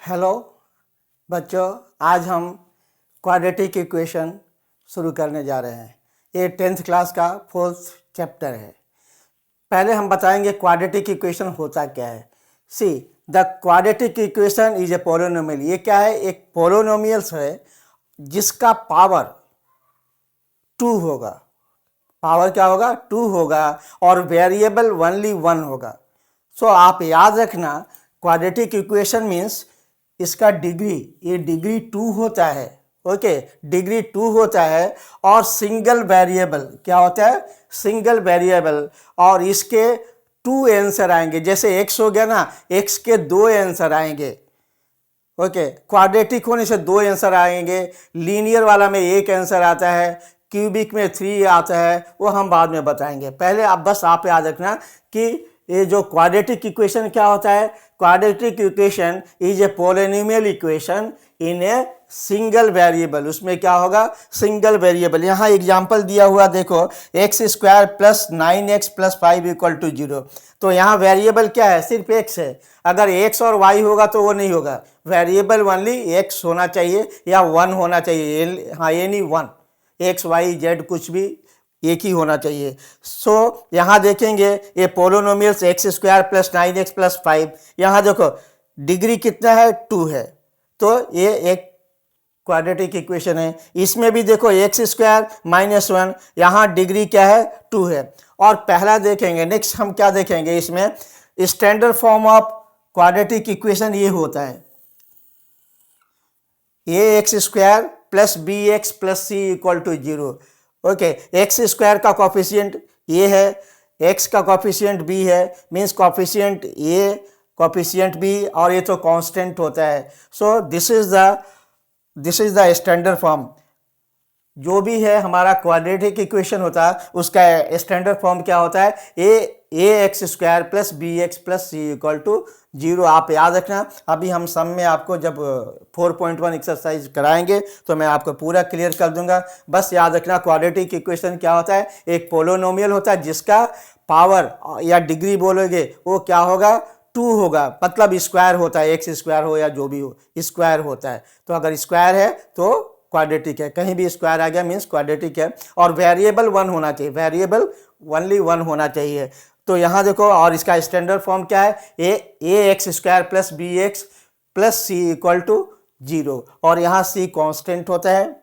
Hello बच्चों, आज हम क्वाड्रेटिक इक्वेशन शुरू करने जा रहे हैं। ये 10th क्लास का 4th चैप्टर है। पहले हम बताएंगे क्वाड्रेटिक इक्वेशन होता क्या है। See the quadratic equation is a polynomial. ये क्या है? एक पोलिनोमियल्स है जिसका पावर 2 होगा। पावर क्या होगा? 2 होगा और वेरिएबल ओनली 1 होगा। सो आप याद रखना, क्वाड्रेटिक इक्वेशन मीन्स इसका डिग्री, ये डिग्री 2 होता है। ओके, डिग्री 2 होता है और सिंगल वेरिएबल क्या होता है? सिंगल वेरिएबल, और इसके 2 आंसर आएंगे। जैसे x हो गया ना, x के 2 आंसर आएंगे। ओके, क्वाड्रेटिक होने से 2 आंसर आएंगे। लीनियर वाला में 1 आंसर आता है, क्यूबिक में 3 आता है, वो हम बाद में बताएंगे। पहले आप याद रखना कि ये जो क्वाड्रेटिक इक्वेशन क्या होता है। Quadratic equation is a polynomial equation in a single variable. उसमें क्या होगा? Single variable. यहाँ एग्जांपल दिया हुआ देखो, x square plus 9x plus 5 equal to 0। तो यहाँ वेरिएबल क्या है? सिर्फ x है। अगर x और y होगा तो वो नहीं होगा। वेरिएबल ओनली x होना चाहिए या 1 होना चाहिए। हाँ, एनी 1, x y z कुछ भी एक ही होना चाहिए। सो यहाँ देखेंगे ये polynomials x square plus 9x plus 5। यहाँ देखो डिग्री कितना है? 2 है। तो ये एक क्वाड्रेटिक इक्वेशन है। इसमें भी देखो एक्स स्क्वायर माइनस 1, यहाँ डिग्री क्या है? 2 है। और पहला देखेंगे, नेक्स्ट हम क्या देखेंगे इसमें? Standard form of quadratic equation ये होता है, a x square plus b x plus c equal to 0। Okay, x square का कॉफिशिएंट ये है, एक्स का कॉफिशिएंट बी है, means coefficient a, coefficient b, और ये तो कांस्टेंट होता है। So this is the standard form. जो भी है हमारा क्वाड्रेटिक इक्वेशन होता है उसका स्टैंडर्ड फॉर्म क्या होता है? A x square plus b x plus c equal to 0। आप याद रखना, अभी हम सम में आपको जब 4.1 एक्सरसाइज कराएंगे तो मैं आपको पूरा क्लियर कर दूंगा। बस याद रखना, क्वाड्रेटिक इक्वेशन क्या होता है? एक पोलिनोमियल होता है जिसका पावर या डिग्री बोलोगे वो क्या होगा? 2 होगा। मतलब स्क्वायर होता है, एक्स स्क्वायर हो या जो भी हो, स्क्वायर होता है। तो अगर स्क्वायर है तो क्वाड्रेटिक है। कहीं भी स्क्वायर आ गया मीन्स क्वाड्रेटिक है। और वेरिएबल 1 होना चाहिए, वेरिएबल ओनली 1 होना चाहिए। तो यहाँ देखो, और इसका स्टैंडर्ड फॉर्म क्या है? A x square plus b x plus c equal to 0, और यहाँ सी कांस्टेंट होता है।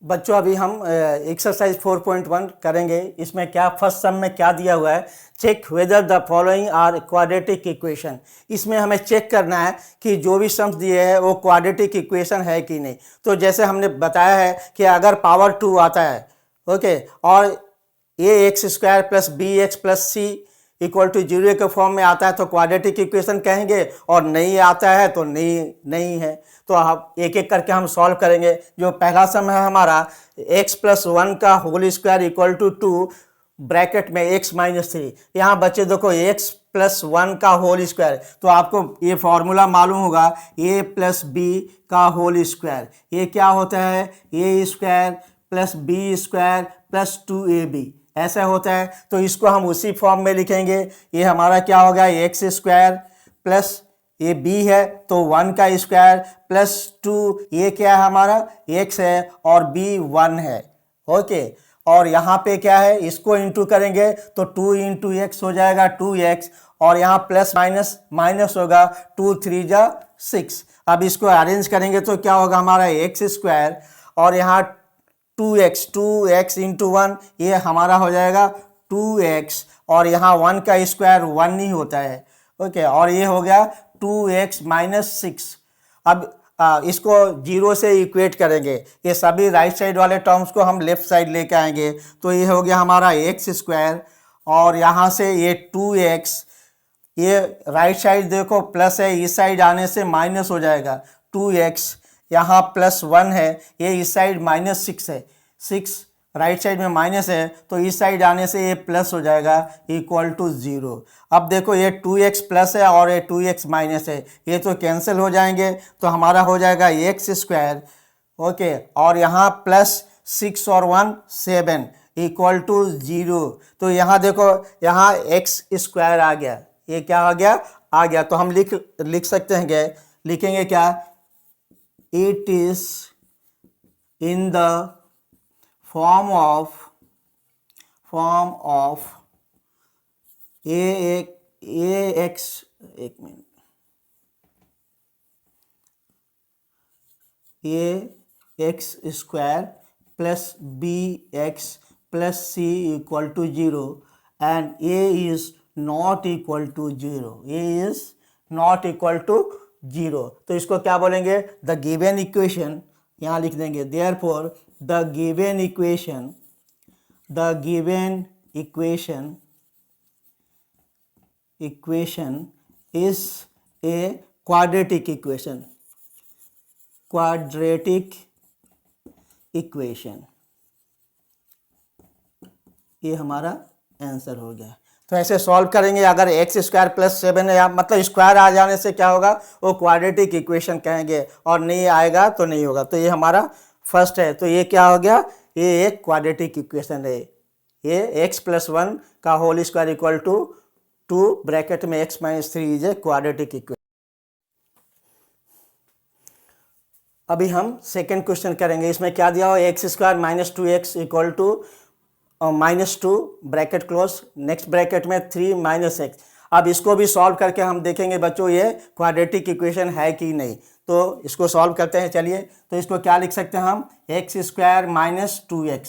बच्चों अभी हम एक्सरसाइज 4.1 करेंगे। इसमें क्या फर्स्ट सम में क्या दिया हुआ है? Check whether the following are quadratic equation. इसमें हमें चेक करना है कि जो भी सम्स दिए हैं वो क्वाड्रेटिक इक्वेशन है कि नहीं। तो जैसे हमने बताया है कि अगर पावर 2 आता है, ओके, और a x square plus b x plus c equal to 0 के फॉर्म में आता है तो क्वाड्रेटिक इक्वेशन कहेंगे, और नहीं आता है तो नहीं है। तो आप एक एक करके हम सॉल्व करेंगे। जो पहला सम है हमारा, x प्लस 1 का whole square equal to 2 bracket में x माइनस 3। यहाँ बच्चे देखो x प्लस 1 का होल स्क्वायर, तो आपको ये फॉर्मूला मालूम होगा, a प्लस बी का होल स्क्वायर। ये क्या होता है? a square plus b square plus 2ab ऐसा होता है। तो इसको हम उसी फॉर्म में लिखेंगे। ये हमारा क्या होगा? एक्स स्क्वायर प्लस ये b है तो 1 का स्क्वायर प्लस 2, ये क्या है हमारा? x है, और b 1 है। ओके, और यहाँ पे क्या है? इसको इंटू करेंगे तो 2 इंटू एक्स हो जाएगा 2x, और यहाँ प्लस माइनस माइनस होगा, 2 3 जा 6। अब इसको अरेंज करेंगे तो क्या होगा हमारा? एक्स स्क्वायर और यहाँ 2x इंटू 1, ये हमारा हो जाएगा 2x, और यहाँ 1 का स्क्वायर 1 ही होता है। ओके, और ये हो गया 2x माइनस 6। अब इसको 0 से इक्वेट करेंगे। ये सभी राइट साइड वाले टर्म्स को हम लेफ्ट साइड लेके आएंगे। तो ये हो गया हमारा एक्स स्क्वायर, और यहाँ से ये 2x, ये राइट साइड देखो प्लस है, इस साइड आने से माइनस हो जाएगा 2x, यहाँ प्लस 1 है, ये इस साइड माइनस 6 है, 6 राइट साइड में माइनस है तो इस साइड आने से ये प्लस हो जाएगा इक्वल टू 0। अब देखो ये 2x प्लस है और ये 2x माइनस है, ये तो कैंसिल हो जाएंगे। तो हमारा हो जाएगा एक्स स्क्वायर, ओके, और यहाँ प्लस 6 और 1 7 इक्वल टू 0। तो यहाँ देखो, यहाँ एक्स स्क्वायर आ गया, ये क्या आ गया? आ गया तो हम लिख सकते हैं क्या, लिखेंगे क्या, it is in the form of a x, एक मिनट, a x square plus b x plus c equal to 0 and a is not equal to 0, a is not equal to 0। तो इसको क्या बोलेंगे, द गिवन इक्वेशन, यहाँ लिख देंगे therefore the given equation is a quadratic equation। ये हमारा answer हो गया। तो ऐसे सॉल्व करेंगे, अगर एक्स स्क्वायर प्लस 7 या मतलब स्क्वायर आ जाने से क्या होगा, वो क्वाड्रेटिक इक्वेशन कहेंगे, और नहीं आएगा तो नहीं होगा। तो ये हमारा फर्स्ट है, तो ये क्या हो गया, ये एक क्वाड्रेटिक इक्वेशन है। ये एक्स प्लस 1 का whole square equal to 2 bracket में x minus 3 is a quadratic equation. अभी हम सेकेंड क्वेश्चन करेंगे। इसमें क्या दिया हो, x square minus 2x equal to -2 bracket close, next bracket में 3 माइनस एक्स। अब इसको भी सॉल्व करके हम देखेंगे बच्चों ये क्वाड्रेटिक इक्वेशन है कि नहीं। तो इसको सॉल्व करते हैं, चलिए। तो इसको क्या लिख सकते हैं हम, एक्स स्क्वायर माइनस 2x,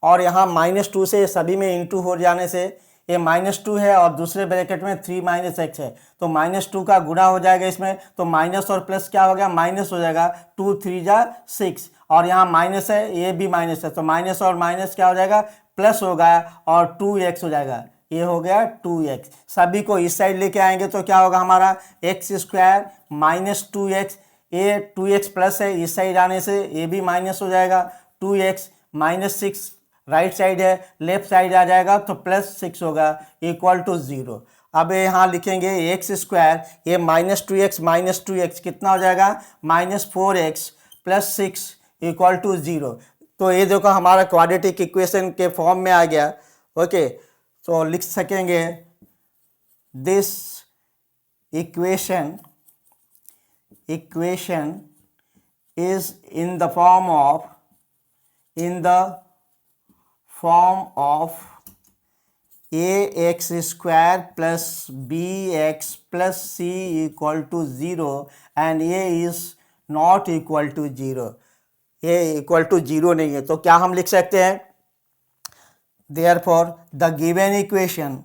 और यहाँ -2 से सभी में इंटू हो जाने से ये -2 है, और दूसरे ब्रैकेट में 3 माइनस एक्स है, तो -2 का गुणा हो जाएगा इसमें, तो माइनस और प्लस क्या हो गया, माइनस हो जाएगा, 2 3 जा 6, और यहाँ माइनस है, ये भी माइनस है, तो माइनस और माइनस क्या हो जाएगा, प्लस होगा, और 2x हो जाएगा, ये हो गया 2x। सभी को इस साइड लेके आएंगे तो क्या होगा हमारा, एक्स स्क्वायर माइनस 2x, ये 2x प्लस है, इस साइड आने से ये भी माइनस हो जाएगा, 2x माइनस 6 राइट साइड है, लेफ्ट साइड आ जाएगा तो प्लस 6 होगा, इक्वल टू 0। अब यहाँ लिखेंगे एक्स स्क्वायर, ये माइनस 2x कितना हो जाएगा, -4x प्लस 6 इक्वल टू 0। तो ये देखो हमारा क्वाड्रेटिक इक्वेशन के फॉर्म में आ गया। ओके, तो लिख सकेंगे this equation is in the form of ax square plus bx plus c equal to 0 and a is not equal to 0, ये इक्वल टू 0 नहीं है। तो क्या हम लिख सकते हैं, therefore the given equation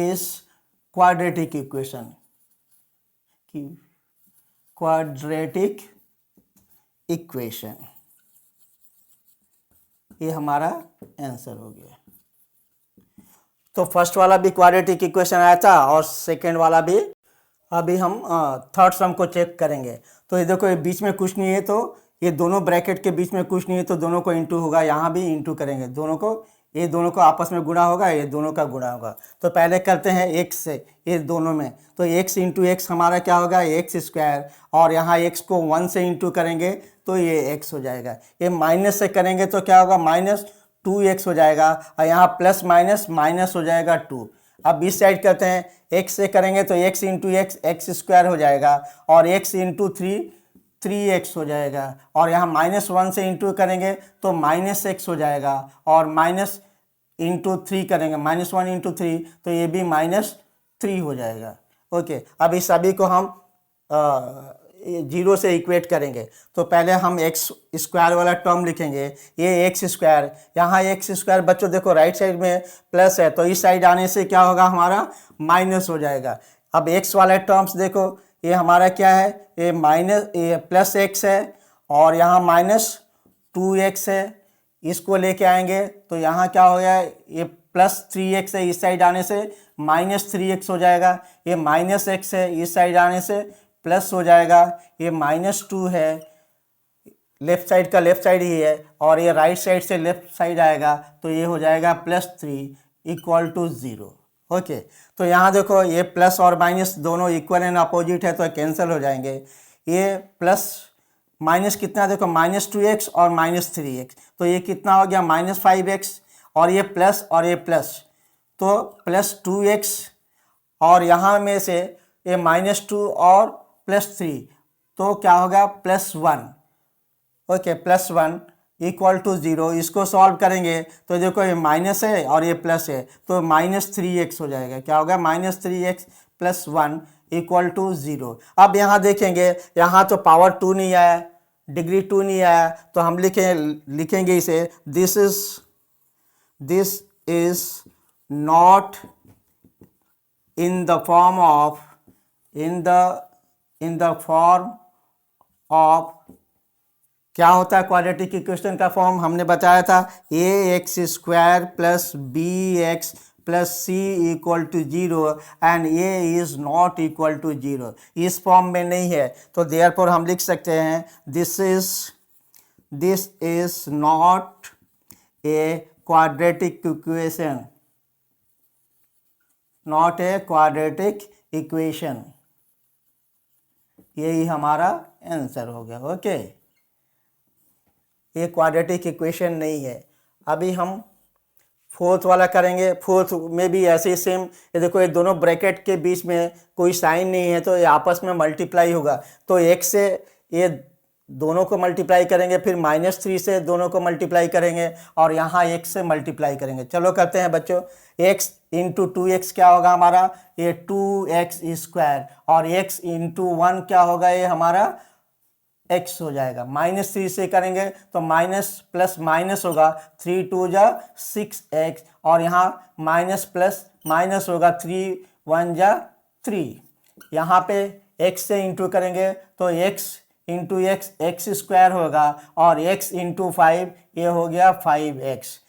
is quadratic equation. ये हमारा आंसर हो गया। तो फर्स्ट वाला भी क्वाड्रेटिक इक्वेशन आया था और सेकेंड वाला भी। अभी हम थर्ड सम को चेक करेंगे। तो ये देखो, ये बीच में कुछ नहीं है, तो ये दोनों ब्रैकेट के बीच में कुछ नहीं है, तो दोनों को इंटू होगा, यहाँ भी इंटू करेंगे, दोनों को, ये दोनों को आपस में गुणा होगा, ये दोनों का गुणा होगा। तो पहले करते हैं x से, ये दोनों में, तो x इंटू एक्स हमारा क्या होगा, एक्स स्क्वायर, और यहाँ x को 1 से इंटू करेंगे तो ये x हो जाएगा। ये माइनस से करेंगे तो क्या होगा, -2x हो जाएगा, और यहाँ प्लस माइनस माइनस हो जाएगा 2। अब इस साइड करते हैं, x से करेंगे तो x इंटू एक्स स्क्वायर हो जाएगा, और x इंटू 3x हो जाएगा, और यहाँ -1 से इंटू करेंगे तो -x हो जाएगा, और माइनस इंटू 3 करेंगे, -1 इंटू 3, तो ये भी -3 हो जाएगा। ओके, अब इस सभी को हम 0 से इक्वेट करेंगे। तो पहले हम एक्स स्क्वायर वाला टर्म लिखेंगे, ये एक्स स्क्वायर, यहाँ एक्स स्क्वायर बच्चों देखो राइट साइड में प्लस है, तो इस साइड आने से क्या होगा, हमारा माइनस हो जाएगा। अब एक्स वाला टर्म्स देखो, ये हमारा क्या है, ये प्लस एक्स है, और यहाँ -2x है, इसको लेके आएंगे तो यहाँ क्या हो गया, ये +3x है, इस साइड आने से -3x हो जाएगा, ये -x है, इस साइड आने से प्लस हो जाएगा, ये -2 है, लेफ्ट साइड का लेफ्ट साइड ही है, और ये राइट साइड से लेफ्ट साइड आएगा, तो ये हो जाएगा +3 इक्वल टू 0। ओके, तो यहाँ देखो, ये प्लस और माइनस दोनों इक्वल एंड अपोजिट है, तो कैंसिल हो जाएंगे। ये प्लस माइनस कितना देखो -2x और -3x, तो ये कितना हो गया -5x, और ये प्लस और ये प्लस, तो +2x, और यहाँ में से ये -2 और +3, तो क्या होगा +1। Okay, +1 equal to 0। इसको सॉल्व करेंगे तो देखो ये माइनस है और ये प्लस है, तो -3x हो जाएगा। क्या होगा -3x + 1 इक्वल टू 0। अब यहाँ देखेंगे, यहाँ तो पावर 2 नहीं आया, डिग्री 2 नहीं आया, तो हम लिखेंगे इसे this is not in the form of क्या होता है क्वाड्रेटिक इक्वेशन का फॉर्म, हमने बताया था ax² + bx + c = 0 and a is not equal to 0। इस फॉर्म में नहीं है, तो देयरफॉर हम लिख सकते हैं this is not a quadratic equation, not a quadratic equation. यही हमारा आंसर हो गया। ओके, ये क्वाड्रेटिक इक्वेशन नहीं है। अभी हम फोर्थ वाला करेंगे। फोर्थ में भी ऐसे ही सेम, ये देखो ये दोनों ब्रैकेट के बीच में कोई साइन नहीं है, तो ये आपस में मल्टीप्लाई होगा, तो एक से ये दोनों को मल्टीप्लाई करेंगे, फिर -3 से दोनों को मल्टीप्लाई करेंगे, और यहाँ x से मल्टीप्लाई करेंगे। चलो करते हैं बच्चों। x × 2x क्या होगा हमारा, ये 2x², और x × 1 क्या होगा, ये हमारा x हो जाएगा। -3 से करेंगे तो माइनस प्लस माइनस होगा, 3 × 2 = 6x, और यहाँ माइनस प्लस माइनस होगा, 3 × 1 = 3। यहाँ पे x से इंटू करेंगे तो x × x x² होगा, और x × 5 ये हो गया 5x।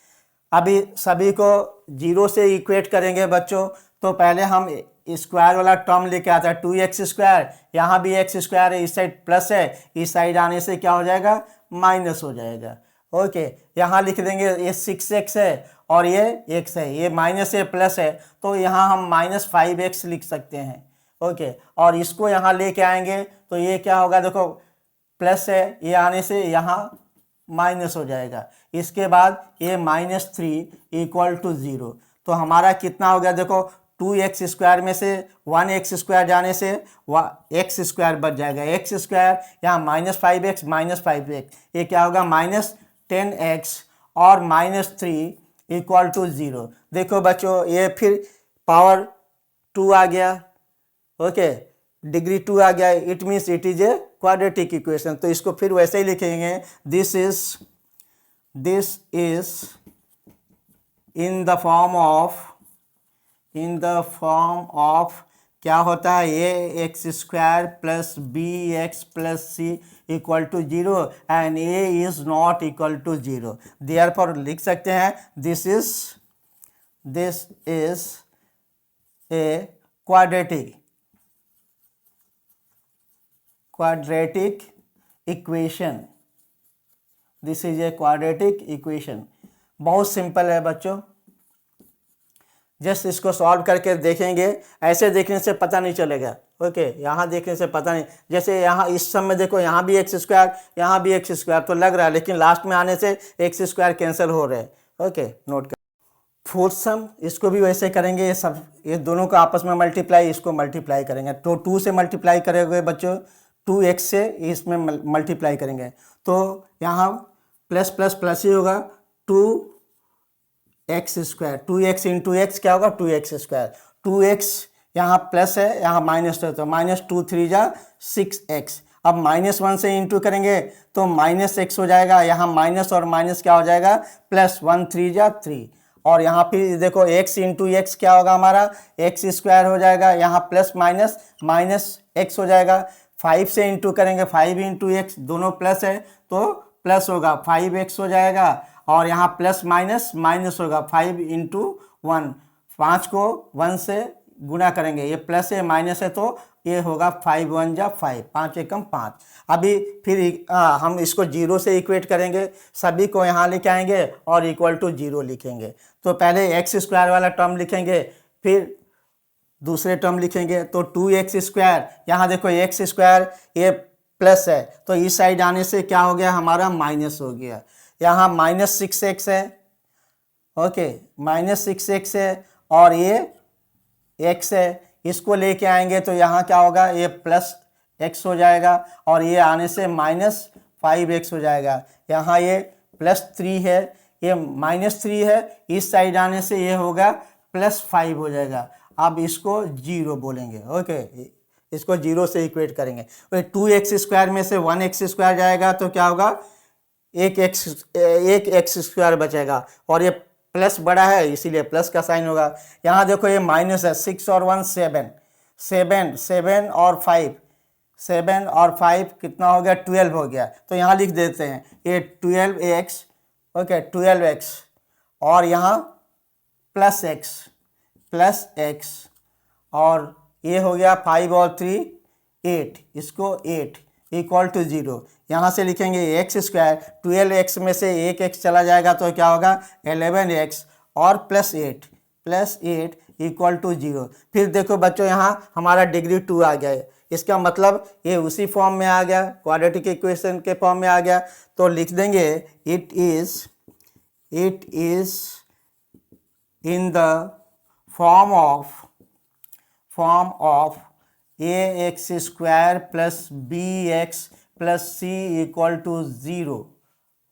अभी सभी को 0 से इक्वेट करेंगे बच्चों, तो पहले हम स्क्वायर वाला टर्म लेके आता है 2x², यहाँ भी x² है, इस साइड प्लस है, इस साइड आने से क्या हो जाएगा माइनस हो जाएगा। ओके, यहाँ लिख देंगे ये 6x है और ये x है, ये माइनस है प्लस है, तो यहाँ हम -5x लिख सकते हैं। ओके, और इसको यहाँ लेके आएंगे तो ये क्या होगा, देखो प्लस है, ये आने से यहाँ माइनस हो जाएगा। इसके बाद ये -3 = 0, तो हमारा कितना हो गया, देखो 2x² में से 1x² जाने से x² बच जाएगा, x² यहाँ -5x -5x, ये क्या होगा -10x और -3 = 0। देखो बच्चों ये फिर पावर 2 आ गया। ओके, डिग्री 2 आ गया, it means it is a quadratic equation. तो इसको फिर वैसे ही लिखेंगे, this is in the form of क्या होता है, ax² + bx + c = 0 and a is not equal to 0। Therefore लिख सकते हैं this is a quadratic equation. This is a quadratic equation. बहुत सिंपल है बच्चों, जस्ट इसको सॉल्व करके देखेंगे, ऐसे देखने से पता नहीं चलेगा। ओके, यहाँ देखने से पता नहीं, जैसे यहाँ इस सम में देखो यहाँ भी x², यहाँ भी x², तो लग रहा है, लेकिन लास्ट में आने से x² कैंसिल हो रहे हैं। ओके, नोट कर। फोर्थ सम, इसको भी वैसे करेंगे, ये दोनों को आपस में मल्टीप्लाई, इसको मल्टीप्लाई करेंगे, तो 2 से मल्टीप्लाई करेंगे बच्चों, 2x से इसमें मल्टीप्लाई करेंगे, तो यहाँ प्लस प्लस प्लस ही होगा, 2x², 2x × x क्या होगा 2x², 2x यहाँ प्लस है, यहाँ माइनस है, तो -2 3 = 6x। अब -1 से इंटू करेंगे तो -x हो जाएगा, यहाँ माइनस और माइनस क्या हो जाएगा +1 3 = 3, और यहाँ फिर देखो x × x क्या होगा हमारा x² हो जाएगा, यहाँ प्लस माइनस -x हो जाएगा। 5 से इंटू करेंगे, 5 × x, दोनों प्लस है तो प्लस होगा 5x हो जाएगा, और यहाँ प्लस माइनस माइनस होगा 5 × 1, 5 को 1 से गुना करेंगे, ये प्लस है माइनस है तो ये होगा 5 × 1 = 5, 5 × 5। अभी फिर हम इसको 0 से इक्वेट करेंगे, सभी को यहाँ लेके आएंगे और =0 लिखेंगे। तो पहले x² वाला टर्म लिखेंगे, फिर दूसरे टर्म लिखेंगे, तो 2x², यहाँ देखो x², ये प्लस है, तो इस साइड आने से क्या हो गया हमारा माइनस हो गया। यहाँ -6x है, ओके, -6x है और ये x है, इसको लेके आएंगे तो यहाँ क्या होगा, ये +x हो जाएगा और ये आने से -5x हो जाएगा। यहाँ ये +3 है, ये -3 है, इस साइड आने से ये होगा +5 हो जाएगा। अब इसको 0 बोलेंगे, ओके, इसको 0 से इक्वेट करेंगे। 2x² में से 1x² जाएगा तो क्या होगा, एक x² बचेगा और ये प्लस बड़ा है इसीलिए प्लस का साइन होगा। यहाँ देखो ये माइनस है, 6 और 1 7, 7 और 5, 7 और 5 कितना हो गया, 12 हो गया। तो यहाँ लिख देते हैं ये 12x, ओके, 12x और यहाँ +x और ये हो गया 5 और 3 8, इसको 8 इक्वल टू 0। यहाँ से लिखेंगे x², 12x में से एक x चला जाएगा तो क्या होगा 11x और +8 इक्वल टू 0। फिर देखो बच्चों यहाँ हमारा डिग्री 2 आ गया है, इसका मतलब ये उसी फॉर्म में आ गया, क्वाड्रेटिक इक्वेशन के फॉर्म में आ गया। तो लिख देंगे it is in the form of ax² plus bx plus c equal to 0,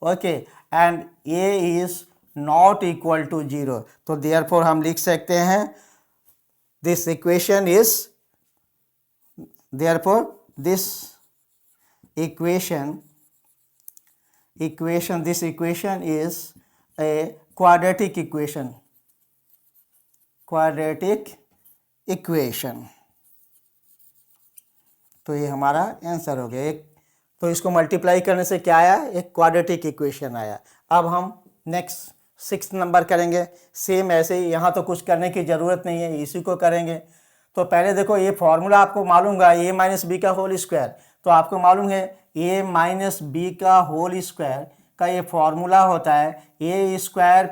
okay, and a is not equal to 0। तो therefore हम लिख सकते हैं this equation is a quadratic equation। तो ये हमारा आंसर हो गया एक। तो इसको मल्टीप्लाई करने से क्या आया, एक क्वाड्रेटिक इक्वेशन आया। अब हम नेक्स्ट 6 नंबर करेंगे, सेम ऐसे ही, यहाँ तो कुछ करने की ज़रूरत नहीं है, इसी को करेंगे। तो पहले देखो ये फॉर्मूला आपको मालूम है, a - b का होल स्क्वायर, तो आपको मालूम है a - b का होल स्क्वायर का ये फॉर्मूला होता है a²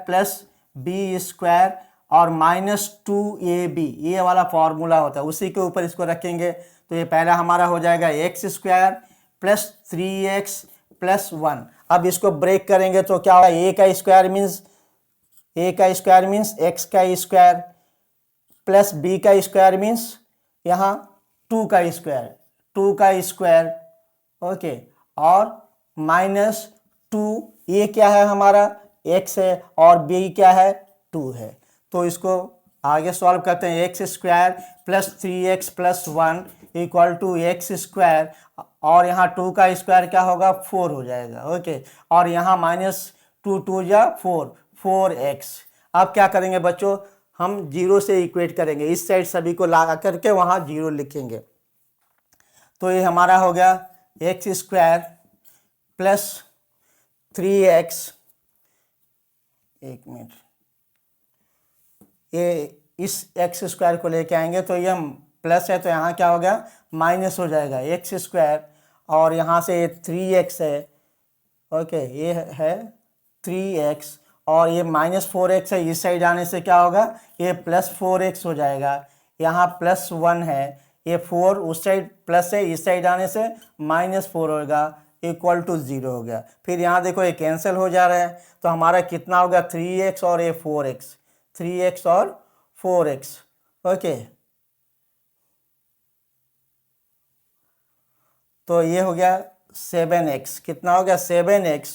+ b² और -2ab, ये वाला फॉर्मूला होता है, उसी के ऊपर इसको रखेंगे। तो ये पहला हमारा हो जाएगा x² + 3x + 1। अब इसको ब्रेक करेंगे तो क्या होगा, a का स्क्वायर मीन्स x का स्क्वायर प्लस b का स्क्वायर मीन्स यहाँ 2 का स्क्वायर, ओके, और -2, ये क्या है हमारा x है और b क्या है 2 है। तो इसको आगे सॉल्व करते हैं, x² + 3x + 1 equal to x² और यहाँ 2 का स्क्वायर क्या होगा 4 हो जाएगा, ओके, और यहाँ -2 2 या 4x। अब क्या करेंगे बच्चों, हम 0 से इक्वेट करेंगे, इस साइड सभी को ला करके वहाँ 0 लिखेंगे। तो ये हमारा हो गया x² + 3x, एक मिनट, ये इस x² को लेके आएंगे तो ये प्लस है तो यहाँ क्या हो गया माइनस हो जाएगा x² और यहाँ से ये 3x है, ओके, ये है 3x और ये -4x है, इस साइड आने से क्या होगा ये +4x हो जाएगा। यहाँ +1 है, ये 4 उस साइड प्लस है, इस साइड आने से -4 होगा इक्वल टू 0 हो गया। फिर यहाँ देखो ये कैंसिल हो जा रहा है तो हमारा कितना होगा 3x और ये 4x, 3x और 4x, ओके। तो ये हो गया 7x, कितना हो गया 7x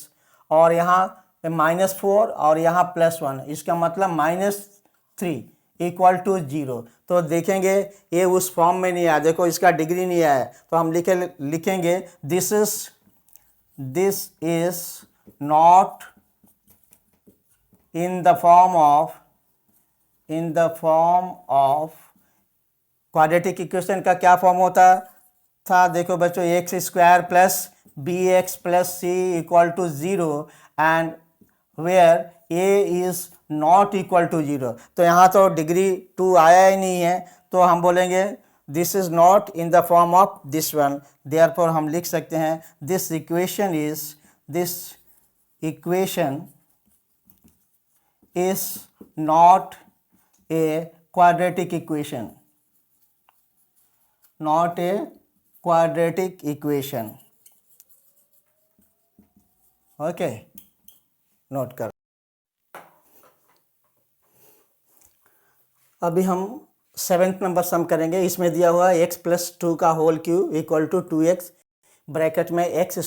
और यहाँ -4 और यहाँ +1, इसका मतलब -3 इक्वल टू 0। तो देखेंगे ये उस फॉर्म में नहीं आया, देखो इसका डिग्री नहीं आया, तो हम लिखेंगे this is not in the form of quadratic equation का क्या फॉर्म होता था, देखो बच्चों x² + bx + c equal to 0 and where a is not equal to 0। तो यहाँ तो डिग्री 2 आया ही नहीं है, तो हम बोलेंगे this is not in the form of this one, therefore हम लिख सकते हैं this equation is not a quadratic equation, okay, note कर। अभी हम 7th नंबर सम करेंगे। इसमें दिया हुआ है x+2 का whole cube equal to 2x bracket में x² -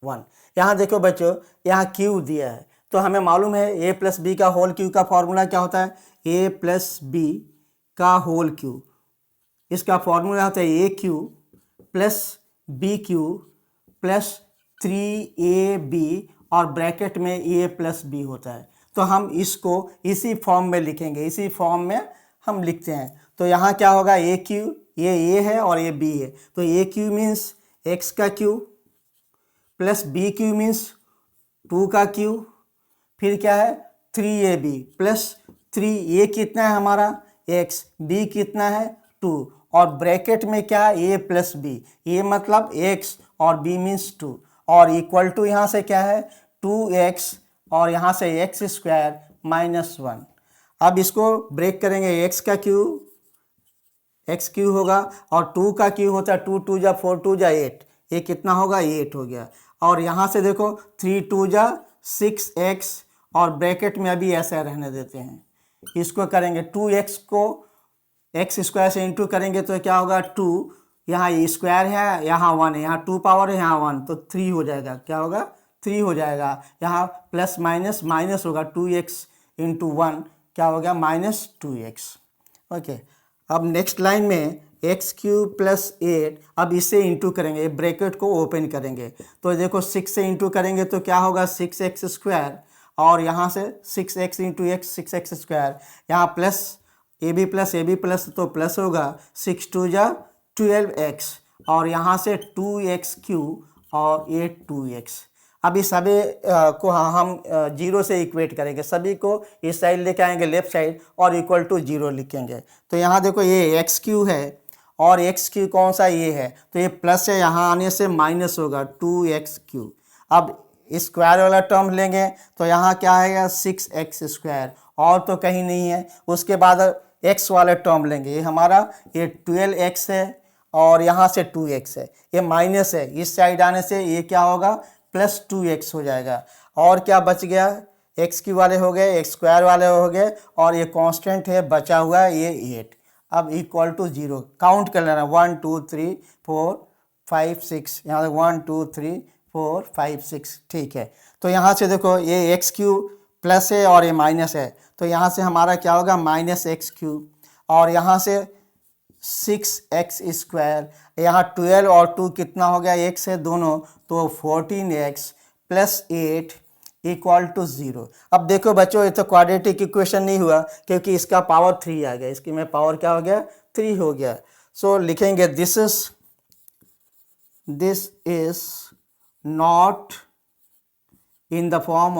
1। यहाँ देखो बच्चों, यहाँ क्यू दिया है तो हमें मालूम है a+b का होल क्यूब का फॉर्मूला क्या होता है, a+b का होल क्यूब, इसका फॉर्मूला होता है a³ + b³ + 3ab और ब्रैकेट में a+b होता है। तो हम इसको इसी फॉर्म में लिखेंगे, इसी फॉर्म में हम लिखते हैं। तो यहाँ क्या होगा, a³ ये a है और ये b है, तो a³ मीन्स x का क्यूब प्लस b³ मीन्स 2 का क्यूब, फिर क्या है 3ab प्लस 3, a कितना है हमारा x, b कितना है 2 और ब्रैकेट में क्या a+b, a मतलब x और b मीन्स 2 और इक्वल टू यहाँ से क्या है 2x और यहाँ से x² - 1। अब इसको ब्रेक करेंगे, x का क्यूब x³ होगा और 2 का क्यूब होता है 2 2 जा 4 2 जा 8, ये कितना होगा 8 हो गया। और यहाँ से देखो 3 2 जा 6x और ब्रैकेट में अभी ऐसा रहने देते हैं। इसको करेंगे 2x को x² से इंटू करेंगे तो क्या होगा 2, यहाँ स्क्वायर है यहाँ 1 है, यहाँ 2 पावर है यहाँ 1 तो 3 हो जाएगा, क्या होगा 3 हो जाएगा। यहाँ प्लस माइनस माइनस होगा 2x × 1 क्या हो गया -2x। ओके, अब नेक्स्ट लाइन में x³ + 8, अब इसे इंटू करेंगे, ब्रैकेट को ओपन करेंगे तो देखो 6 से इंटू करेंगे तो क्या होगा 6x² और यहाँ से 6x × x 6x², यहाँ प्लस ab+ तो प्लस होगा 6 2 जा 12x और यहाँ से 2x³ और ये 2x। अभी सभी को हम 0 से इक्वेट करेंगे, सभी को इस साइड लेके आएंगे लेफ्ट साइड और इक्वल टू 0 लिखेंगे। तो यहाँ देखो ये x³ है और x³ कौन सा ये है, तो ये प्लस है, यहाँ आने से माइनस होगा 2x³। अब स्क्वायर वाला टर्म लेंगे तो यहाँ क्या आएगा 6x² और तो कहीं नहीं है। उसके बाद x वाले टर्म लेंगे, ये हमारा ये 12x है और यहाँ से 2x है, ये माइनस है, इस साइड आने से ये क्या होगा +2x हो जाएगा। और क्या बच गया, x³ वाले हो गए, x² वाले हो गए और ये कांस्टेंट है बचा हुआ है ये 8। अब इक्वल टू 0 काउंट कर लेना 1 2 3 4 5 6, यहाँ 1 2 3 4 5 6, ठीक है। तो यहाँ से देखो ये x³ प्लस है और ये माइनस है, तो यहाँ से हमारा क्या होगा -x³ और यहाँ से 6x², यहाँ 12 और 2 कितना हो गया x है दोनों, तो 14x + 8 इक्वल टू 0। अब देखो बच्चों ये तो क्वाड्रेटिक इक्वेशन नहीं हुआ क्योंकि इसका पावर 3 आ गया, इसकी में पावर क्या हो गया 3 हो गया। सो लिखेंगे this is not in the form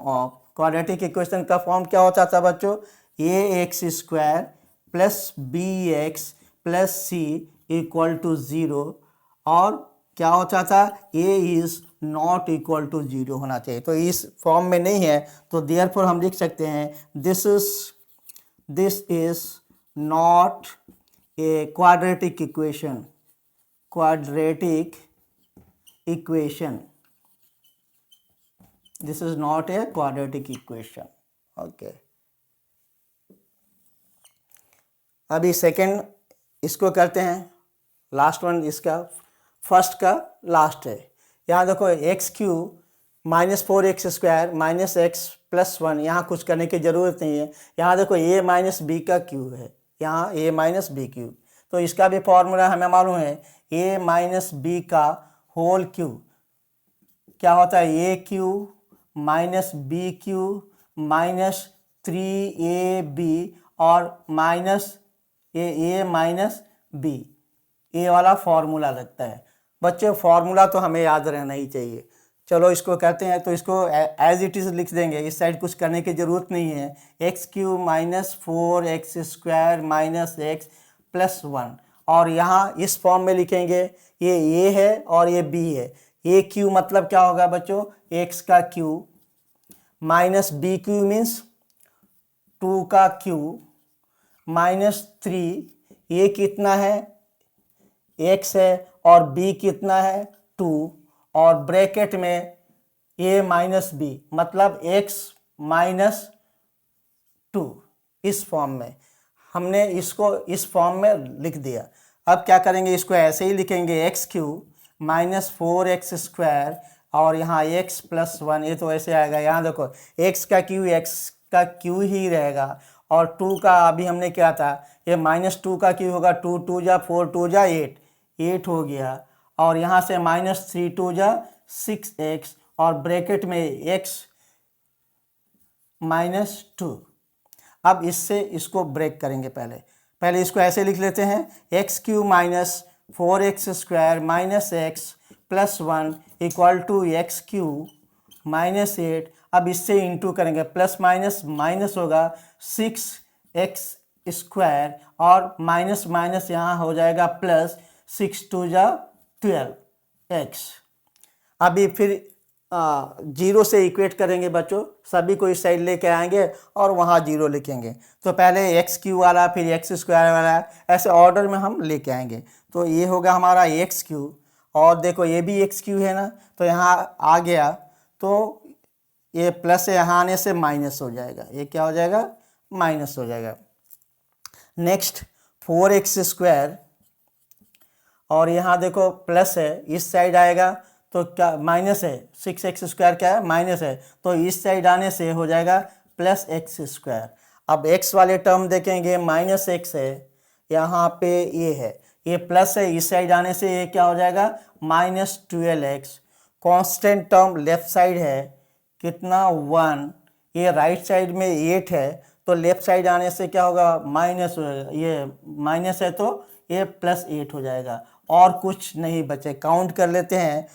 of quadratic equation का फॉर्म क्या होता था बच्चों, ax² + bx + c equal to 0 और क्या होता था a is not equal to 0 होना चाहिए। तो इस फॉर्म में नहीं है तो देयरफॉर हम लिख सकते हैं this is not a quadratic equation, this is not a quadratic equation. Okay, अभी सेकेंड इसको करते हैं, लास्ट वन इसका फर्स्ट का लास्ट है। यहाँ देखो x³ -4x² -x + 1, यहाँ कुछ करने की ज़रूरत नहीं है। यहाँ देखो a - b का क्यूब है, यहाँ a - b क्यूब, तो इसका भी फॉर्मूला हमें मालूम है a - b का होल क्यूब क्या होता है a³ - b³ -3ab और माइनस a - b, ये वाला फॉर्मूला लगता है। बच्चे फॉर्मूला तो हमें याद रहना ही चाहिए। चलो इसको करते हैं, तो इसको एज इट इज़ लिख देंगे, इस साइड कुछ करने की ज़रूरत नहीं है। x³ -4x² - x + 1 और यहाँ इस फॉर्म में लिखेंगे, ये a है और ये b है। a³ मतलब क्या होगा बच्चों x का क्यूब -b³ मीन्स 2 का क्यूब -3, ये कितना है x है और b कितना है 2 और ब्रैकेट में a माइनस बी मतलब x माइनस 2 इस फॉर्म में हमने इसको इस फॉर्म में लिख दिया। अब क्या करेंगे, इसको ऐसे ही लिखेंगे x cube minus 4x square और यहाँ x प्लस 1, ये तो ऐसे आएगा। यहाँ देखो x का क्यू ही रहेगा और 2 का अभी हमने क्या था, ये माइनस 2 का क्यू होगा, 2 2 जा 4 2 जा 8 हो गया और यहाँ से माइनस 3 2 जा 6x और ब्रैकेट में x माइनस 2। अब इससे इसको ब्रेक करेंगे। पहले इसको ऐसे लिख लेते हैं, x cube minus 4x square minus x plus 1 equal to x cube minus 8। अब इससे इंटू करेंगे, प्लस माइनस माइनस होगा 6x स्क्वायर और माइनस माइनस यहाँ हो जाएगा प्लस, 6 2 जा 12x। अभी फिर जीरो से इक्वेट करेंगे बच्चों, सभी को इस साइड लेके आएंगे और वहाँ जीरो लिखेंगे। तो पहले एक्स क्यू वाला फिर एक्स स्क्वायर वाला ऐसे ऑर्डर में हम लेके आएंगे। तो ये होगा हमारा एक्स क्यू और देखो ये भी एक्स क्यू है ना, तो यहाँ आ गया तो ये प्लस यहाँ आने से माइनस हो जाएगा, ये क्या हो जाएगा माइनस हो जाएगा। नेक्स्ट 4x स्क्वायर और यहाँ देखो प्लस है, इस साइड आएगा तो क्या माइनस है, 6x स्क्वायर क्या है माइनस है, तो इस साइड आने से हो जाएगा प्लस एक्स स्क्वायर। अब x वाले टर्म देखेंगे माइनस एक्स है, यहाँ पे ये है, ये प्लस है, इस साइड आने से ये क्या हो जाएगा minus 12x। Constant term left side है कितना 1, ये राइट साइड में 8 है, तो लेफ्ट साइड आने से क्या होगा माइनस हो जाएगा, ये माइनस है तो ये प्लस 8 हो जाएगा और कुछ नहीं बचे। काउंट कर लेते हैं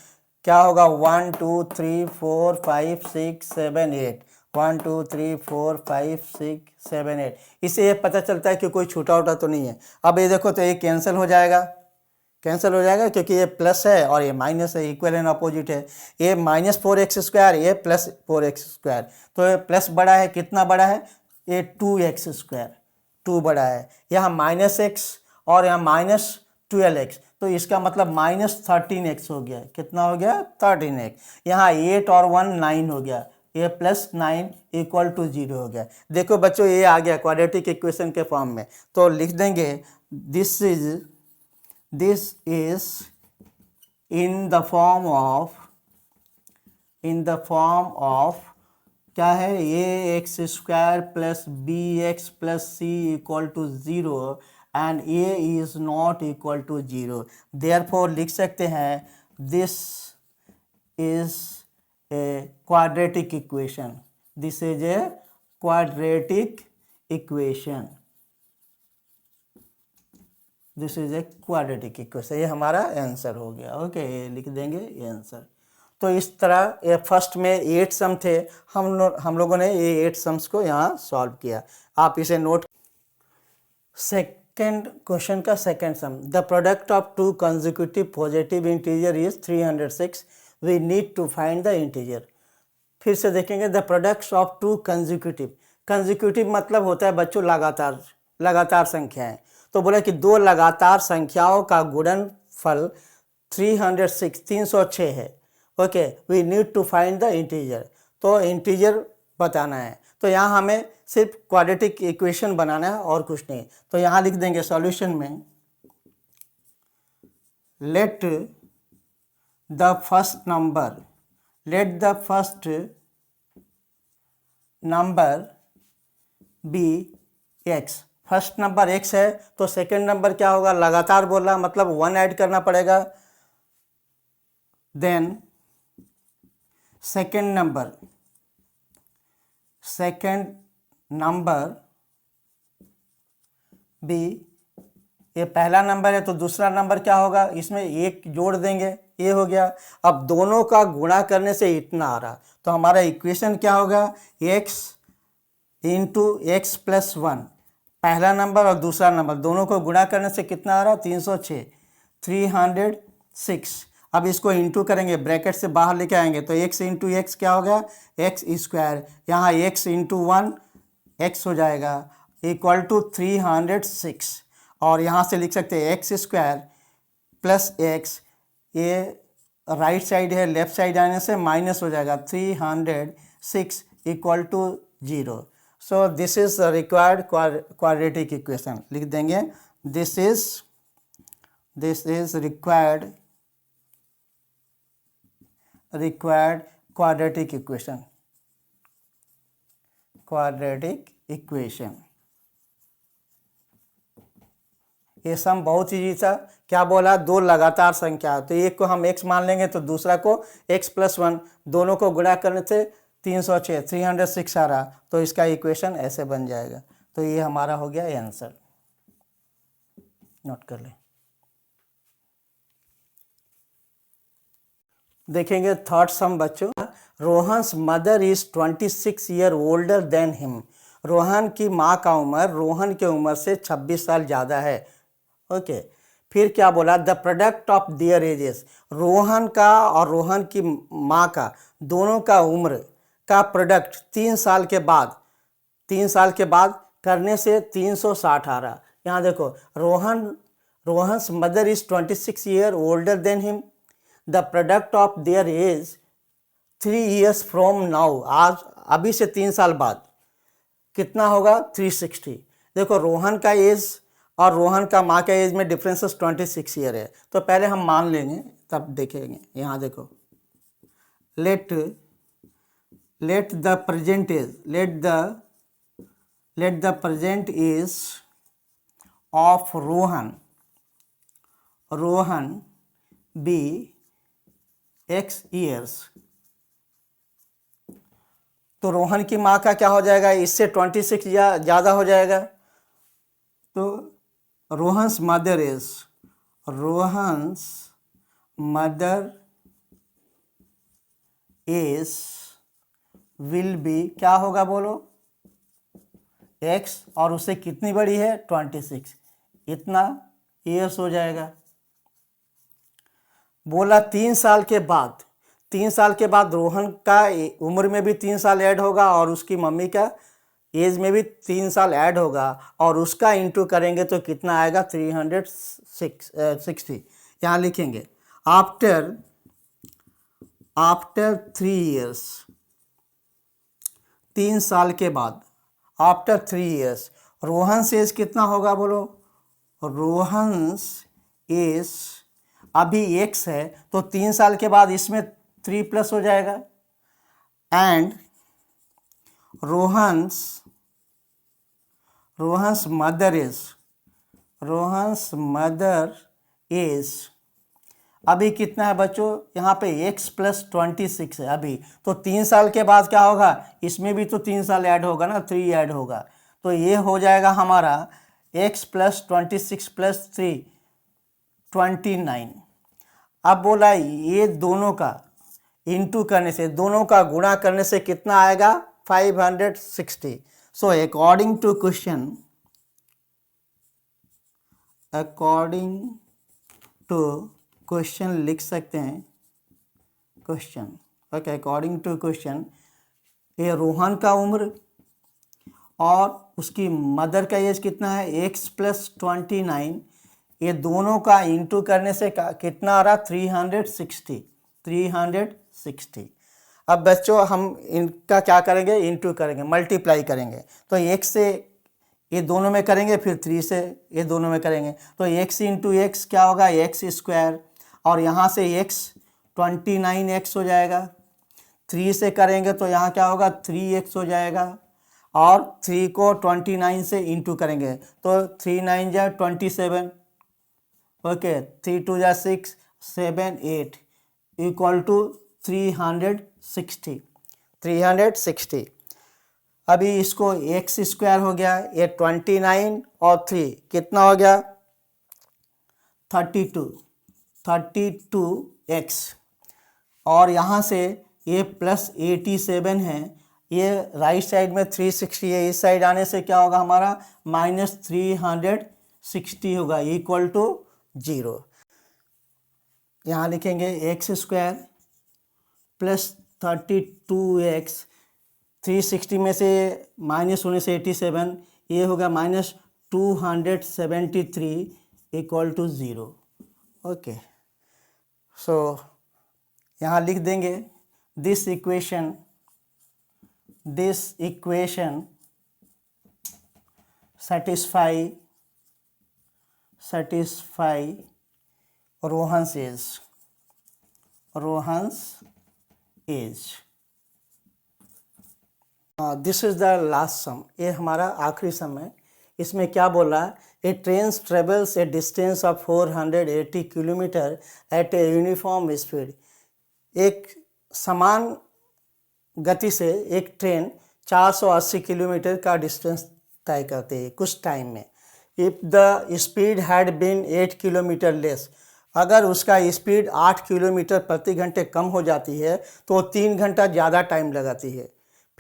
क्या होगा, 1 2 3 4 5 6 7 8, 1 2 3 4 5 6 7 8। इससे ये पता चलता है कि कोई छोटा वोटा तो नहीं है। अब ये देखो तो ये कैंसिल हो जाएगा क्योंकि ये प्लस है और ये माइनस है, इक्वल एंड अपोजिट है। ये माइनस 4x स्क्वायर, ये प्लस 4x स्क्वायर, तो ये प्लस बड़ा है, कितना बड़ा है ये 2x स्क्वायर, 2 बड़ा है। यहाँ माइनस x और यहाँ माइनस 12x, तो इसका मतलब माइनस 13x हो गया। कितना हो गया 13x। यहाँ 8 और 1 9 हो गया, ये प्लस 9 इक्वल टू 0 हो गया। देखो बच्चों ये आ गया क्वाड्रेटिक इक्वेशन के फॉर्म में, तो लिख देंगे this is in the form of क्या है, ये x square plus b x plus c equal to 0 and a is not equal to 0। Therefore लिख सकते हैं this is a quadratic equation, this is a quadratic equation, this is a quadratic equation. ये हमारा answer हो गया। Okay, ये लिख देंगे ये आंसर। तो इस तरह ये फर्स्ट में 8 सम थे, हम लोगों ने ये 8 सम्स को यहाँ सॉल्व किया, आप इसे नोट। सेकेंड क्वेश्चन का second sum, the product of 2 consecutive positive integer is 306, we need to find the integer. फिर से देखेंगे द प्रोडक्ट्स ऑफ 2 कंसेक्यूटिव मतलब होता है बच्चों लगातार संख्याएं। तो बोला कि 2 लगातार संख्याओं का गुणनफल 306 है। Okay, we need to find the integer, तो इंटीजर बताना है। तो यहाँ हमें सिर्फ क्वाड्रेटिक इक्वेशन बनाना है और कुछ नहीं। तो यहाँ लिख देंगे सॉल्यूशन में, let the first number be x. First number x है तो सेकंड नंबर क्या होगा, लगातार बोल रहा मतलब 1 ऐड करना पड़ेगा। देन सेकंड नंबर बी, ये पहला नंबर है तो दूसरा नंबर क्या होगा, इसमें 1 जोड़ देंगे, ये हो गया। अब दोनों का गुणा करने से इतना आ रहा, तो हमारा इक्वेशन क्या होगा, x इंटू एक्स प्लस 1, पहला नंबर और दूसरा नंबर दोनों को गुणा करने से कितना आ रहा, 306। अब इसको इंटू करेंगे, ब्रैकेट से बाहर लेके आएंगे तो x इंटू एक्स क्या हो गया, एक्स स्क्वायर, यहाँ x इंटू 1 x हो जाएगा इक्वल टू 306। और यहाँ से लिख सकते हैं एक्स स्क्वायर प्लस एक्स ये राइट साइड है, लेफ्ट साइड आने से माइनस हो जाएगा, 306 equal to 0। So this is required quadratic equation, लिख देंगे this is required quadratic equation। ये सम बहुत ईजी था। क्या बोला, दो लगातार संख्या, तो एक को हम x मान लेंगे तो दूसरा को x + 1, दोनों को गुणा करने से 306 306 आ रहा, तो इसका इक्वेशन ऐसे बन जाएगा। तो ये हमारा हो गया आंसर, नोट कर लें। देखेंगे थर्ड सम बच्चों, Rohan's mother is 26 year older than him. Rohan की माँ का उम्र रोहन के उम्र से 26 साल ज़्यादा है। ओके, फिर क्या बोला, the product of there edges. Rohan का और रोहन की माँ का दोनों का उम्र का प्रोडक्ट 3 साल के बाद करने से 360 आ रहा। यहाँ देखो, Rohan's mother is 26 year older than him, the product of their age 3 years from now, आज अभी से 3 साल बाद कितना होगा, 360। देखो, रोहन का एज और रोहन का माँ का एज में डिफरेंसेस 26 ईयर है, तो पहले हम मान लेंगे तब देखेंगे। यहाँ देखो, let the present age of Rohan be x years। तो रोहन की माँ का क्या हो जाएगा, इससे 26 ज़्यादा हो जाएगा। तो Rohan's mother age will be, क्या होगा बोलो, x, और उससे कितनी बड़ी है, 26, इतना ईयर्स हो जाएगा। बोला 3 साल के बाद रोहन का उम्र में भी 3 साल ऐड होगा और उसकी मम्मी का एज में भी 3 साल ऐड होगा, और उसका इंटू करेंगे तो कितना आएगा, 360। यहाँ लिखेंगे आफ्टर 3 years, 3 साल के बाद, आफ्टर 3 years रोहन्स एज कितना होगा बोलो, रोहन्स एज अभी x है, तो 3 साल के बाद इसमें 3 प्लस हो जाएगा, एंड रोहन्स मदर एज अभी कितना है बच्चों, यहाँ पे x + 26 है अभी, तो 3 साल के बाद क्या होगा, इसमें भी तो 3 साल ऐड होगा ना, 3 ऐड होगा, तो ये हो जाएगा हमारा x + 26 + 3 29। अब बोला ये दोनों का इंटू करने से, दोनों का गुणा करने से कितना आएगा, 560। सो अकॉर्डिंग टू क्वेश्चन लिख सकते हैं, question, okay, according to question, ये रोहन का उम्र और उसकी मदर का एज कितना है, x + 29, ये दोनों का इंटू करने से कितना आ रहा, 360। अब बच्चों हम इनका क्या करेंगे, इंटू करेंगे, मल्टीप्लाई करेंगे, तो x से ये दोनों में करेंगे, फिर 3 से ये दोनों में करेंगे, तो x × x क्या होगा, x², और यहाँ से x 29x हो जाएगा, 3 से करेंगे तो यहाँ क्या होगा, 3x हो जाएगा, और 3 को 29 से इंटू करेंगे तो 3 9 जा 27, ओके, 3 2 जा 6 7 8 इक्वल टू 360। अभी इसको x² हो गया, ये 29 और 3 कितना हो गया, 32x, और यहाँ से ये +87 है, ये राइट साइड में 360 है, इस साइड आने से क्या होगा हमारा, -360 होगा, इक्वल टू 0। यहाँ लिखेंगे x² + 32x, 360 में से माइनस होने से 87, ये होगा -273 इक्वल टू 0। ओके, सो यहाँ लिख देंगे this equation satisfy Rohan's age. This is the last sum, ये हमारा आखिरी सम है। इसमें क्या बोल रहा है, a train travels a distance of 480 kilometre at a uniform speed. एक समान गति से एक ट्रेन 480 किलोमीटर का डिस्टेंस तय करती है कुछ टाइम में। If the speed had been 8 kilometre less, अगर उसका स्पीड 8 किलोमीटर प्रति घंटे कम हो जाती है तो 3 घंटा ज़्यादा टाइम लगाती है।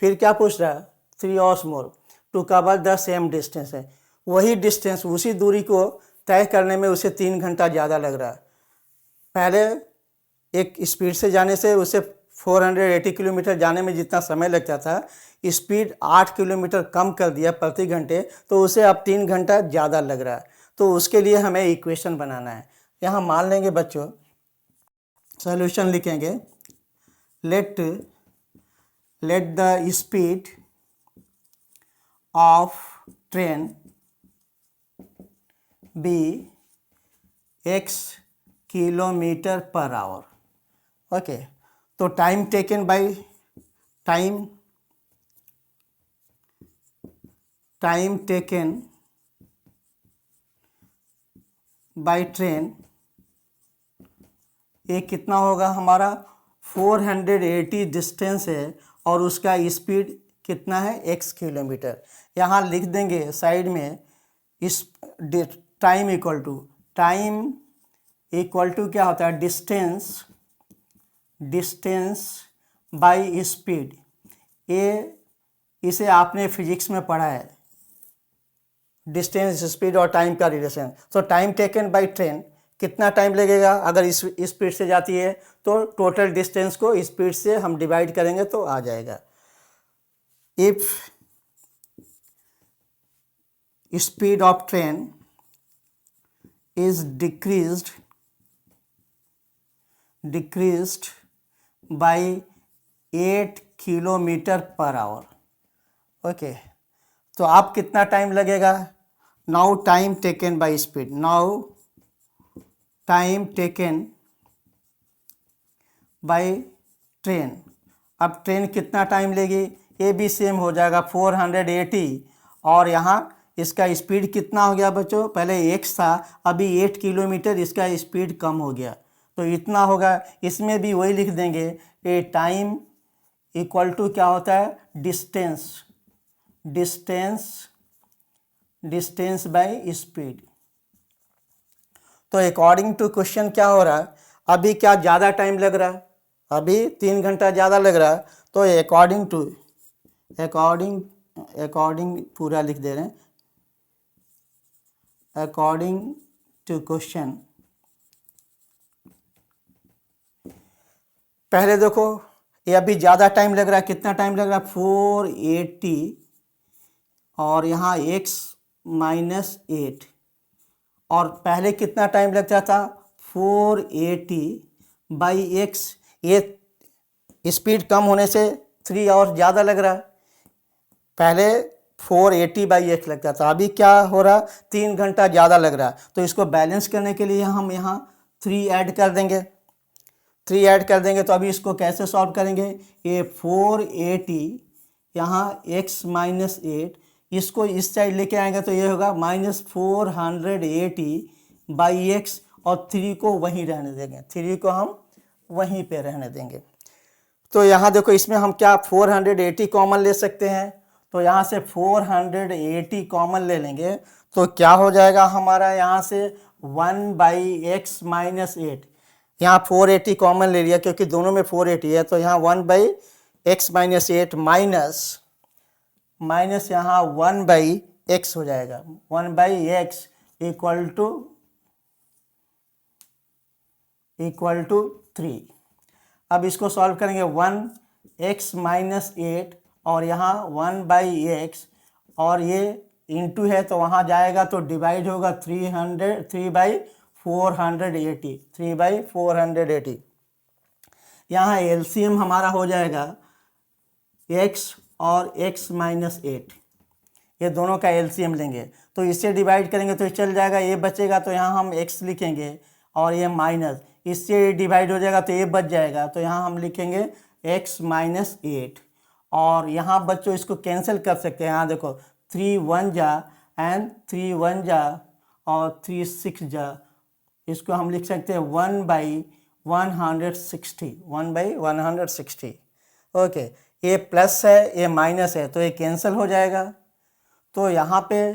फिर क्या पूछ रहा है, 3 hours more to cover the same distance है, वही डिस्टेंस उसी दूरी को तय करने में उसे 3 घंटा ज़्यादा लग रहा है। पहले एक स्पीड से जाने से उसे 480 किलोमीटर जाने में जितना समय लगता था, स्पीड 8 किलोमीटर कम कर दिया प्रति घंटे तो उसे अब 3 घंटा ज़्यादा लग रहा है। तो उसके लिए हमें इक्वेशन बनाना है। यहाँ मान लेंगे बच्चों, सॉल्यूशन लिखेंगे, let the speed of train be x kilometre per hour. Okay, तो टाइम टेकन बाय ट्रेन, ये कितना होगा हमारा 480 डिस्टेंस है और उसका स्पीड कितना है x किलोमीटर। यहाँ लिख देंगे साइड में इस टाइम इक्वल टू क्या होता है, डिस्टेंस बाय स्पीड। ये इसे आपने फिजिक्स में पढ़ा है, डिस्टेंस स्पीड और टाइम का रिलेशन। तो टाइम टेकन बाय ट्रेन कितना टाइम लगेगा, अगर इस स्पीड से जाती है तो टोटल डिस्टेंस को स्पीड से हम डिवाइड करेंगे तो आ जाएगा। If speed of train is decreased bye 8 kilometre per hour. Okay, तो आप कितना टाइम लगेगा, now time taken by speed, time taken by train. अब ट्रेन कितना टाइम लेगी, ये भी सेम हो जाएगा 480 और यहाँ इसका स्पीड कितना हो गया बच्चों, पहले x था अभी 8 किलोमीटर इसका स्पीड कम हो गया तो इतना होगा। इसमें भी वही लिख देंगे, ये टाइम इक्वल टू क्या होता है, डिस्टेंस बाय स्पीड। तो अकॉर्डिंग टू क्वेश्चन क्या हो रहा है, अभी क्या ज़्यादा टाइम लग रहा है, अभी 3 घंटा ज़्यादा लग रहा है। तो अकॉर्डिंग पूरा लिख दे रहे हैं, अकॉर्डिंग टू क्वेश्चन। पहले देखो ये अभी ज़्यादा टाइम लग रहा है, कितना टाइम लग रहा है 480 और यहाँ x माइनस 8 और पहले कितना टाइम लगता था 480 बाई x, ये स्पीड कम होने से 3 और ज़्यादा लग रहा है। पहले 480 बाई x लगता था, अभी क्या हो रहा 3 घंटा ज़्यादा लग रहा है। तो इसको बैलेंस करने के लिए हम यहाँ 3 ऐड कर देंगे, तो अभी इसको कैसे सॉल्व करेंगे, ये 480 यहाँ x माइनस 8, इसको इस साइड लेके आएंगे तो ये होगा माइनस 480 बाई एक्स और 3 को वहीं रहने देंगे, 3 को हम वहीं पे रहने देंगे। तो यहाँ देखो इसमें हम क्या 480 कॉमन ले सकते हैं, तो यहाँ से 480 कॉमन ले लेंगे तो क्या हो जाएगा हमारा, यहाँ से 1 बाई एक्स माइनस 8, यहाँ 480 कॉमन ले लिया क्योंकि दोनों में 480 है, तो यहाँ 1 बाई एक्स माइनस 8 माइनस यहाँ 1 बाई एक्स हो जाएगा, 1 बाई एक्स इक्वल टू 3। अब इसको सॉल्व करेंगे, 1 एक्स माइनस 8 और यहाँ 1 बाई एक्स और ये इंटू है तो वहाँ जाएगा तो डिवाइड होगा 3 बाई 480, 3/480। यहाँ एलसीएम हमारा हो जाएगा x और x माइनस 8, ये दोनों का एलसीएम लेंगे तो इससे डिवाइड करेंगे तो ये चल जाएगा, ये बचेगा तो यहाँ हम x लिखेंगे और ये माइनस, इससे डिवाइड हो जाएगा तो ये बच जाएगा तो यहाँ हम लिखेंगे x माइनस 8। और यहाँ बच्चों इसको कैंसिल कर सकते हैं, यहाँ देखो 3 1 जा एंड 3 1 जा और 3 6 जा, इसको हम लिख सकते हैं 1/160, 1/160। ओके, ये प्लस है ये माइनस है तो ये कैंसिल हो जाएगा। तो यहाँ पे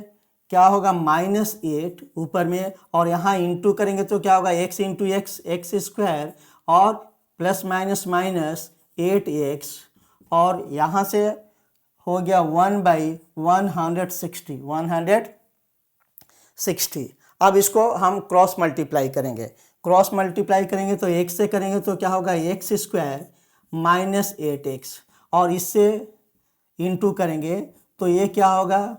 क्या होगा -8 ऊपर में, और यहाँ इंटू करेंगे तो क्या होगा x इंटू एक्स स्क्वायर और प्लस माइनस माइनस 8x, और यहाँ से हो गया 1/160, 160। अब इसको हम क्रॉस मल्टीप्लाई करेंगे, क्रॉस मल्टीप्लाई करेंगे तो x से करेंगे तो क्या होगा x स्क्वायर माइनस 8x, और इससे इंटू करेंगे तो ये क्या होगा,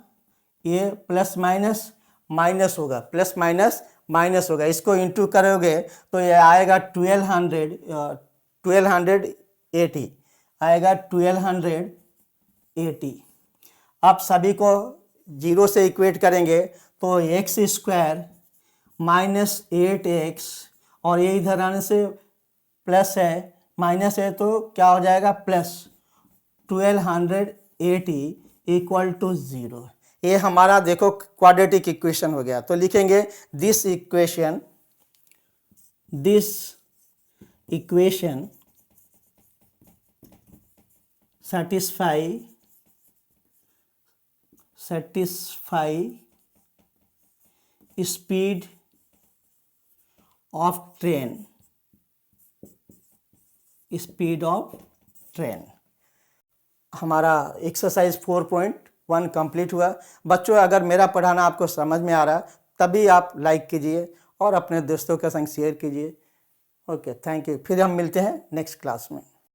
ये प्लस माइनस माइनस होगा, प्लस माइनस माइनस होगा। इसको इंटू करोगे तो ये आएगा 1280 आएगा, 1280। अब सभी को जीरो से इक्वेट करेंगे तो एक्स स्क्वायर माइनस 8x, और ये इधर आने से प्लस है माइनस है तो क्या हो जाएगा प्लस 1280 इक्वल टू 0। ये हमारा देखो क्वाड्रेटिक इक्वेशन हो गया। तो लिखेंगे this equation satisfy speed of train, हमारा एक्सरसाइज 4.1 कंप्लीट हुआ। बच्चों अगर मेरा पढ़ाना आपको समझ में आ रहा तभी आप लाइक कीजिए और अपने दोस्तों के संग शेयर कीजिए। Okay, thank you. फिर हम मिलते हैं नेक्स्ट क्लास में।